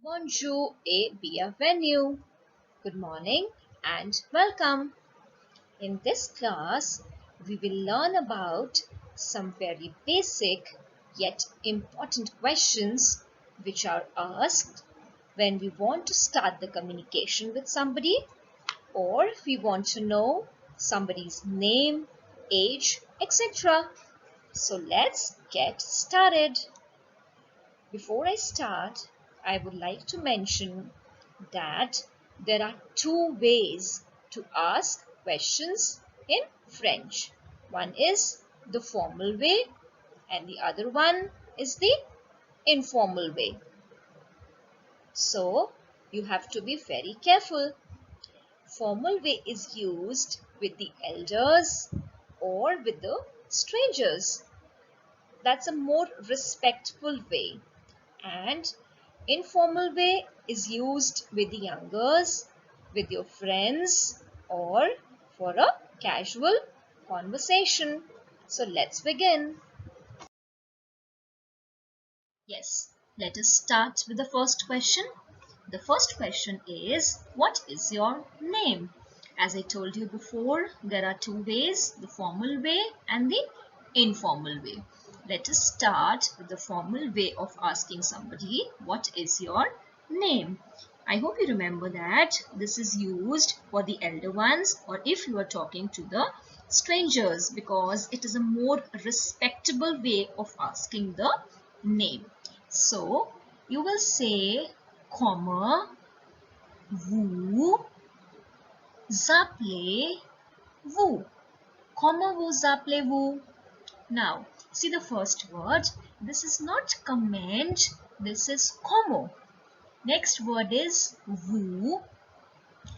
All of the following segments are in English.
Bonjour et bienvenue. Good morning and welcome. In this class, we will learn about some very basic yet important questions which are asked when we want to start the communication with somebody or if we want to know somebody's name, age, etc. So let's get started. Before I start, I would like to mention that there are two ways to ask questions in French. One is the formal way and the other one is the informal way. So, you have to be very careful. Formal way is used with the elders or with the strangers. That's a more respectful way. And informal way is used with the youngers, with your friends, or for a casual conversation. So let's begin. Yes, let us start with the first question. The first question is, what is your name? As I told you before, there are two ways, the formal way and the informal way. Let us start with the formal way of asking somebody, what is your name? I hope you remember that this is used for the elder ones or if you are talking to the strangers because it is a more respectable way of asking the name. So, you will say, comment vous appelez-vous? Comment vous appelez-vous? Now, see the first word. This is not comment, this is comment. Next word is vous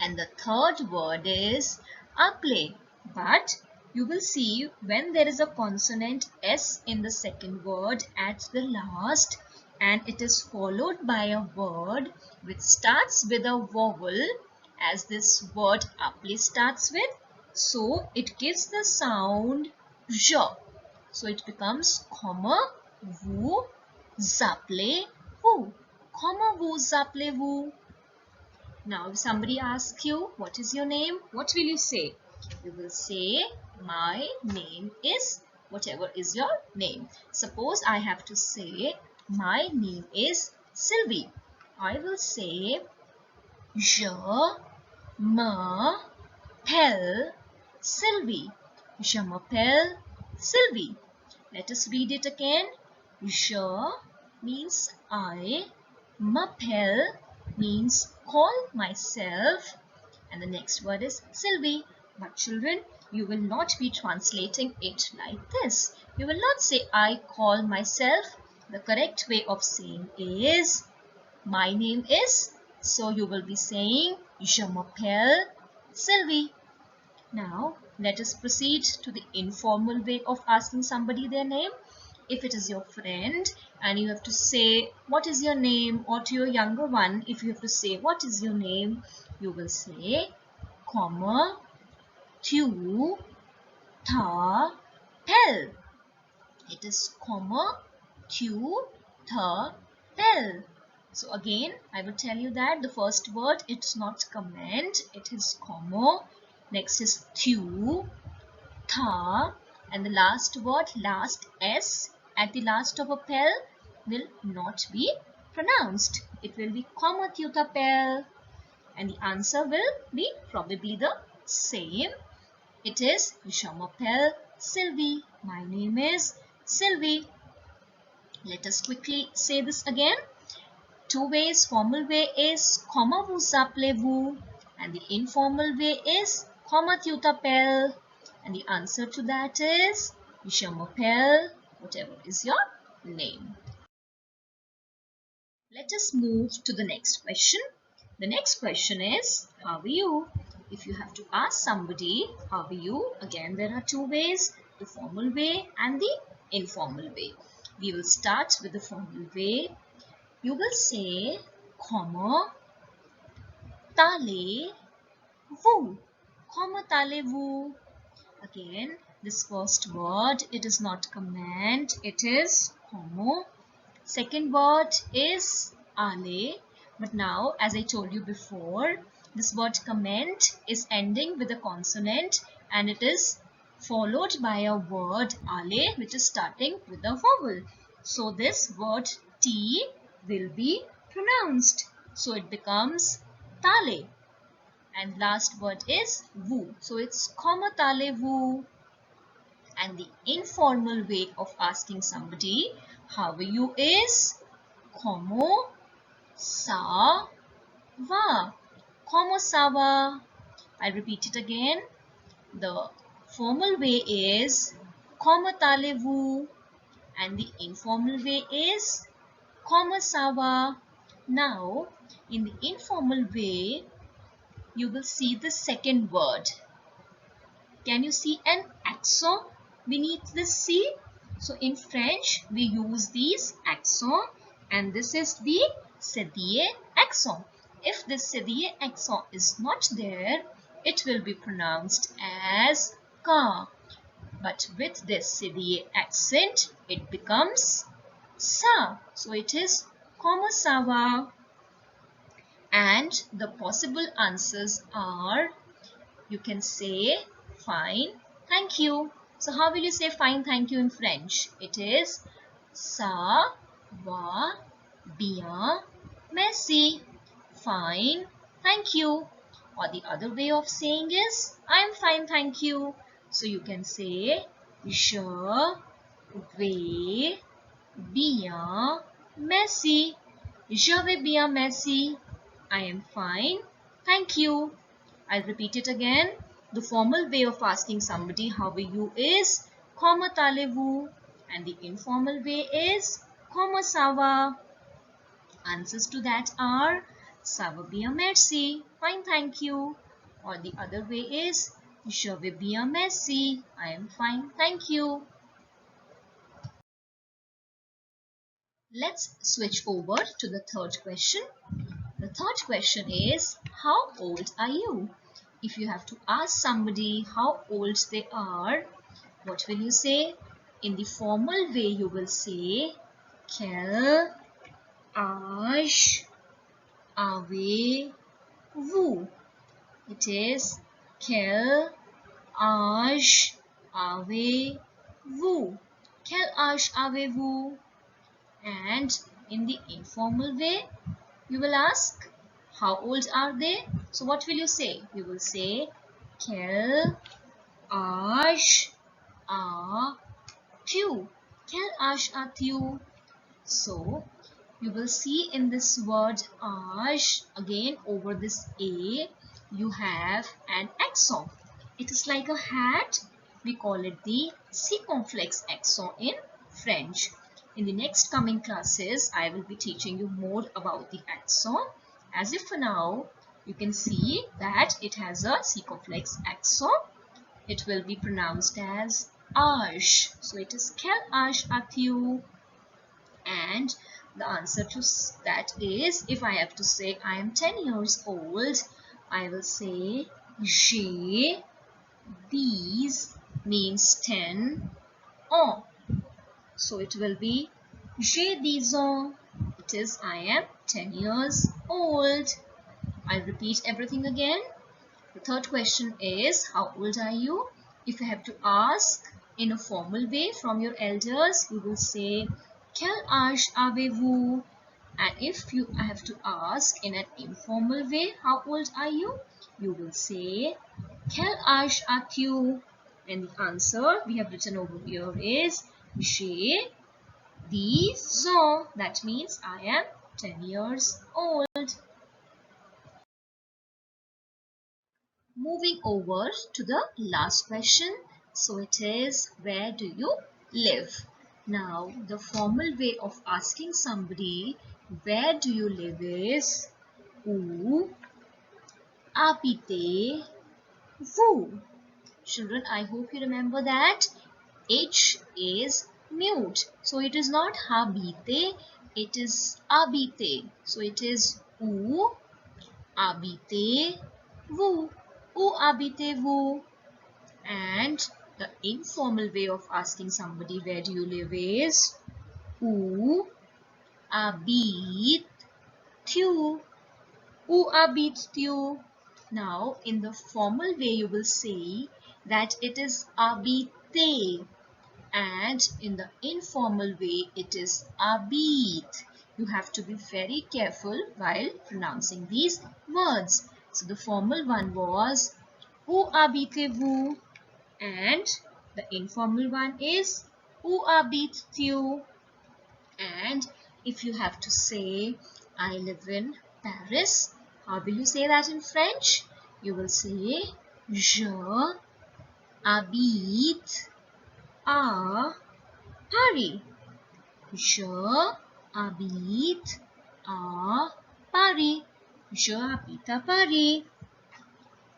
and the third word is appeler. But you will see when there is a consonant S in the second word at the last and it is followed by a word which starts with a vowel as this word appeler starts with. So it gives the sound J. So it becomes comment vous appelez-vous? Comment vous appelez-vous? Now, if somebody asks you, what is your name? What will you say? You will say, my name is whatever is your name. Suppose I have to say, my name is Sylvie. I will say, je m'appelle Sylvie. Je m'appelle Sylvie. Let us read it again. Je means I. M'appelle means call myself. And the next word is Sylvie. But children, you will not be translating it like this. You will not say I call myself. The correct way of saying is my name is. So you will be saying Je m'appelle Sylvie. Now, let us proceed to the informal way of asking somebody their name. If it is your friend and you have to say, what is your name? Or to your younger one, if you have to say, what is your name? You will say, comment tu t'appelles? It is comment tu t'appelles? So again, I will tell you that the first word, it's not comment, it is comment. Next is tu, tha, and the last word, last S at the last of appel will not be pronounced. It will be comment tu t'appelles, and the answer will be probably the same. It is je m'appelle Sylvie. My name is Sylvie. Let us quickly say this again. Two ways. Formal way is comment vous appelez-vous, and the informal way is comment tu t'appelles, and the answer to that is je m'appelle, whatever is your name. Let us move to the next question. The next question is, how are you? If you have to ask somebody, how are you? Again, there are two ways, the formal way and the informal way. We will start with the formal way. You will say, comment allez-vous? Comment allez-vous? Again, this first word, it is not comment, it is comment. Second word is aller. But now, as I told you before, this word comment is ending with a consonant and it is followed by a word ale which is starting with a vowel. So this word T will be pronounced. So it becomes tale. And last word is vu. So it's koma tale vu. And the informal way of asking somebody how are you is como sa va. Como sa va. I repeat it again. The formal way is como tale vu and the informal way is como sa va. Now, in the informal way, you will see the second word. Can you see an accent beneath this C? So in French, we use these accent and this is the cédille accent. If this cédille accent is not there, it will be pronounced as ka. But with this cédille accent, it becomes sa. So it is como ça va? And the possible answers are, you can say fine, thank you. So how will you say fine, thank you in French? It is ça va bien, merci. Fine, thank you. Or the other way of saying is I am fine, thank you. So you can say je vais bien, merci. Je vais bien, merci. I am fine, thank you. I'll repeat it again. The formal way of asking somebody how are you is comment allez-vous and the informal way is comment ça va. Answers to that are ça va bien merci, fine thank you, or the other way is je vais bien merci, I am fine thank you. Let's switch over to the third question. The third question is how old are you? If you have to ask somebody how old they are, what will you say? In the formal way, you will say quel âge avez-vous? It is quel âge avez-vous? Quel âge avez-vous? And in the informal way, you will ask how old are they? So what will you say? You will say quel âge as-tu? Quel âge as-tu? So you will see in this word âge, again over this A, you have an accent. It is like a hat. We call it the circumflex accent in French. In the next coming classes, I will be teaching you more about the accent. As if for now, you can see that it has a circumflex accent. It will be pronounced as âge. So it is quel âge as-tu? And the answer to that is, if I have to say I am 10 years old, I will say j'ai 10 means 10 ans. So it will be j'ai 10 ans. It is I am 10 years old. I'll repeat everything again. The third question is how old are you? If you have to ask in a formal way from your elders, you will say quel âge avez-vous? And if you have to ask in an informal way, how old are you? You will say quel âge as-tu? And the answer we have written over here is j'ai 10 ans. That means I am 10 years old. Moving over to the last question. So it is, where do you live? Now, the formal way of asking somebody, where do you live is, où habitez-vous? Children, I hope you remember that. H is mute. So it is not habite, it is habite. So it is où habitez-vous? Où habitez-vous? And the informal way of asking somebody where do you live is où habites-tu? Où habites-tu? Now, in the formal way, you will say that it is habiter, and in the informal way, it is habite. You have to be very careful while pronouncing these words. So, the formal one was Où habitez-vous? And the informal one is Où habites-tu? And if you have to say, I live in Paris, how will you say that in French? You will say, Je habite à Paris. Je habite à Paris. Je habite à Paris.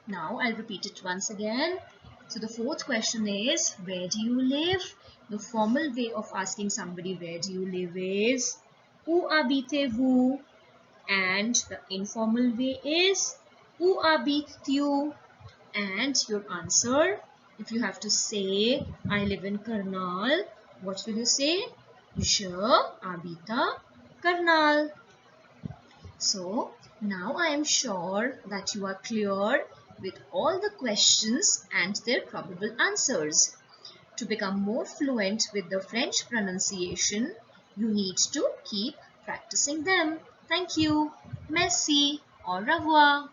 Now I'll repeat it once again. So the fourth question is, where do you live? The formal way of asking somebody where do you live is Où habitez-vous? And the informal way is Où habites-tu? And your answer, if you have to say I live in Karnal, what will you say? Je habite à Karnal. So now I am sure that you are clear with all the questions and their probable answers. To become more fluent with the French pronunciation, you need to keep practicing them. Thank you. Merci. Au revoir.